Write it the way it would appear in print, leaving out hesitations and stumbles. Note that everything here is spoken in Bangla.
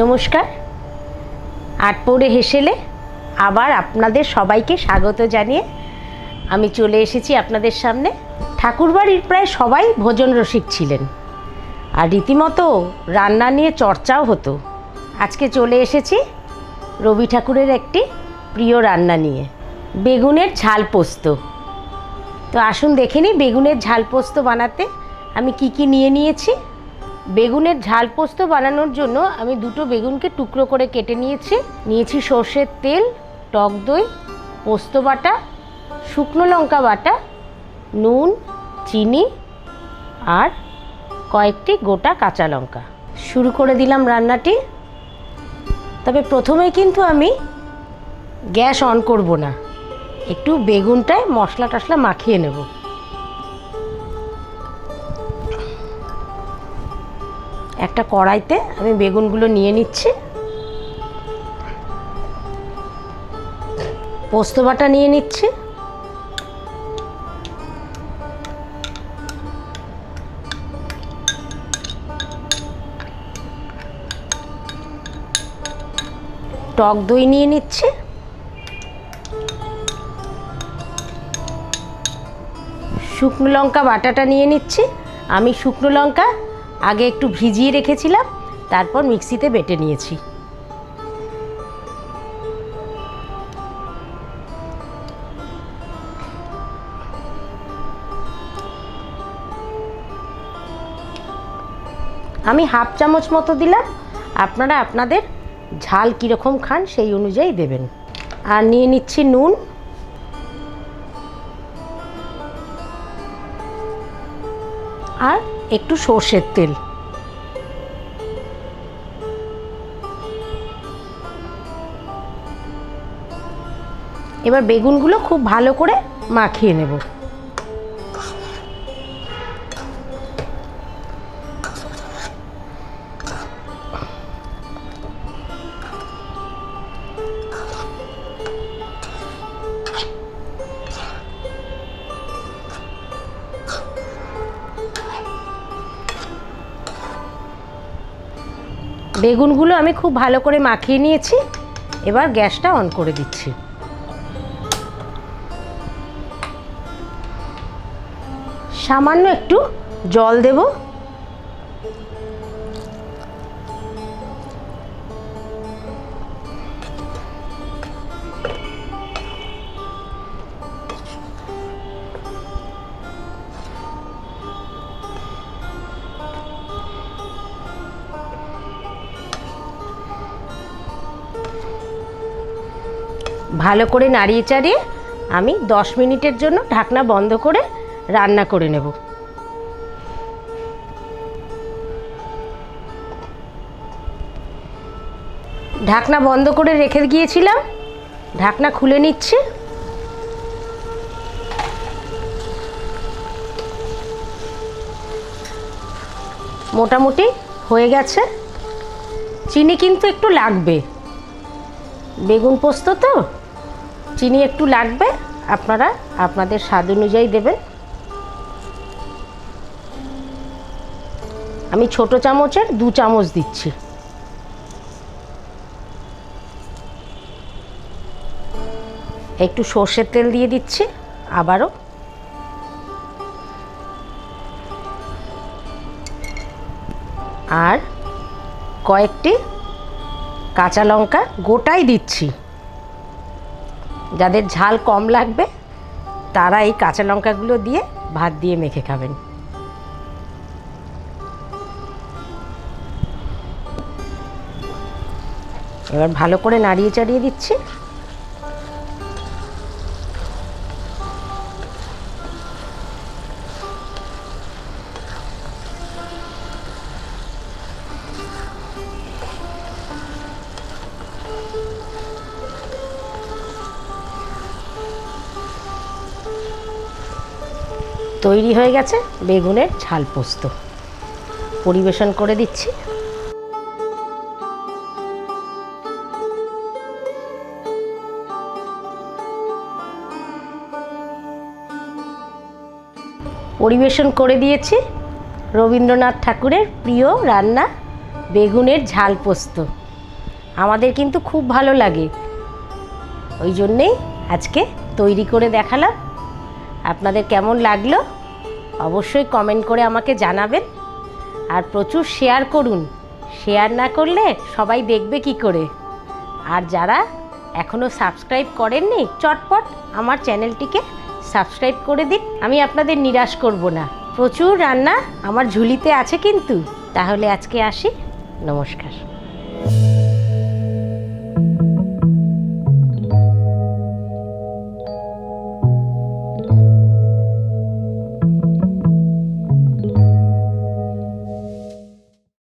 নমস্কার, আটপৌরে হেসেলে আবার আপনাদের সবাইকে স্বাগত জানিয়ে আমি চলে এসেছি আপনাদের সামনে। ঠাকুরবাড়ির প্রায় সবাই ভোজন রসিক ছিলেন আর রীতিমতো রান্না নিয়ে চর্চাও হতো। আজকে চলে এসেছি রবি ঠাকুরের একটি প্রিয় রান্না নিয়ে, বেগুনের ঝাল পোস্ত। তো আসুন দেখে নিই বেগুনের ঝাল পোস্ত বানাতে আমি কি নিয়ে নিয়েছি। বেগুনের ঝাল পোস্ত বানানোর জন্য আমি দুটো বেগুনকে টুকরো করে কেটে নিয়েছি সর্ষের তেল, টক দই, পোস্ত বাটা, শুকনো লঙ্কা বাটা, নুন, চিনি আর কয়েকটি গোটা কাঁচা লঙ্কা। শুরু করে দিলাম রান্নাটি। তবে প্রথমেই কিন্তু আমি গ্যাস অন করব না, একটু বেগুনটায় মশলা টশলা মাখিয়ে নেব। একটা কড়াইতে আমি বেগুনগুলো নিয়ে নিচ্ছি, পোস্ত বাটা নিয়ে নিচ্ছি, টক দই নিয়ে নিচ্ছি, শুকনো লঙ্কা বাটাটা নিয়ে নিচ্ছি। আমি শুকনো লঙ্কা আগে একটু ভিজিয়ে রেখেছিলাম, তারপর মিক্সিতে বেটে নিয়েছি। আমি হাফ চামচ মতো দিলাম, আপনারা আপনাদের ঝাল কীরকম খান সেই অনুযায়ী দেবেন। আর নিয়ে নিচ্ছি নুন, আর একটু সর্ষের তেল। এবার বেগুনগুলো খুব ভালো করে মাখিয়ে নেব। বেগুনগুলো আমি খুব ভালো করে মাখিয়ে নিয়েছি। এবার গ্যাসটা অন করে দিচ্ছি। সামান্য একটু জল দেব। ভালো করে নাড়িয়ে চাড়িয়ে আমি 10 মিনিটের জন্য ঢাকনা বন্ধ করে রান্না করে নেব। ঢাকনা বন্ধ করে রেখে গিয়েছিলাম, ঢাকনা খুলে নিচ্ছি। মোটামুটি হয়ে গেছে। চিনি কিন্তু একটু লাগবে, বেগুন পোস্ত তো চিনি একটু লাগবে, আপনারা আপনাদের স্বাদ অনুযায়ী দেবেন। আমি ছোট চামচের 2 চামচ দিচ্ছি। একটু সর্ষের তেল দিয়ে দিচ্ছি আবারও। আর কয়েকটি কাঁচা লঙ্কা গোটাই দিচ্ছি। যাদের ঝাল কম লাগবে তারা এই কাঁচা লঙ্কাগুলো দিয়ে ভাত দিয়ে মেখে খাবেন। এবার ভালো করে নাড়িয়ে চাড়িয়ে দিচ্ছি। তৈরি হয়ে গেছে বেগুনের ঝাল পোস্ত। পরিবেশন করে দিচ্ছি। পরিবেশন করে দিয়েছি রবীন্দ্রনাথ ঠাকুরের প্রিয় রান্না বেগুনের ঝাল পোস্ত। আমাদের কিন্তু খুব ভালো লাগে, ওই জন্যেই আজকে তৈরি করে দেখালাম। আপনাদের কেমন লাগলো অবশ্যই কমেন্ট করে আমাকে জানাবেন, আর প্রচুর শেয়ার করুন। শেয়ার না করলে সবাই দেখবে কি করে। আর যারা এখনও সাবস্ক্রাইব করেননি, চটপট আমার চ্যানেলটিকে সাবস্ক্রাইব করে দিন। আমি আপনাদের নিরাশ করব না, প্রচুর রান্না আমার ঝুলিতে আছে কিন্তু। তাহলে আজকে আসি, নমস্কার।